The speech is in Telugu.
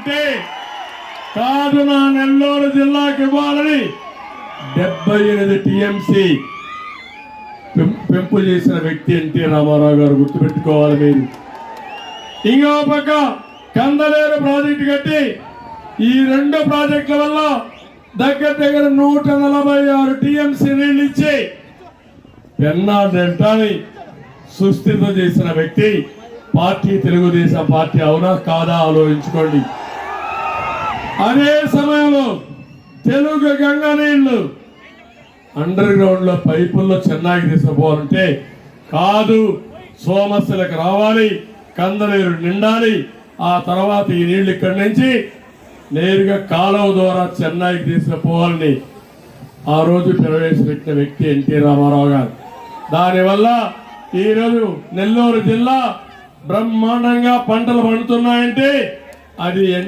అంటే కాదు నా నెల్లూరు జిల్లాకి ఇవ్వాలని 78 టీఎంసీ పెంపు చేసిన వ్యక్తి ఎన్టీ రామారావు గారు గుర్తుపెట్టుకోవాలి మీరు. ఇంకో పక్క కందలేరు ప్రాజెక్టు కట్టి ఈ 2 ప్రాజెక్టుల వల్ల దగ్గర 146 టీఎంసీ నీళ్లు ఇచ్చి పెన్నా డెల్టాని సుస్థితం చేసిన వ్యక్తి పార్టీ తెలుగుదేశం పార్టీ. అవునా కాదా ఆలోచించుకోండి. అదే సమయంలో తెలుగు గంగా నీళ్లు అండర్ గ్రౌండ్ లో పైపుల్లో చెన్నైకి తీసుకుపోవాలంటే కాదు, సోమస్యలకు రావాలి, కందలేరు నిండాలి, ఆ తర్వాత ఈ నీళ్లు ఇక్కడి నుంచి నేరుగా కాలువ ద్వారా చెన్నైకి తీసుకుపోవాలని ఆ రోజు ప్రవేశపెట్టిన వ్యక్తి ఎన్టీ రామారావు గారు. దానివల్ల ఈరోజు నెల్లూరు జిల్లా బ్రహ్మాండంగా పంటలు పండుతున్నాయంటే అది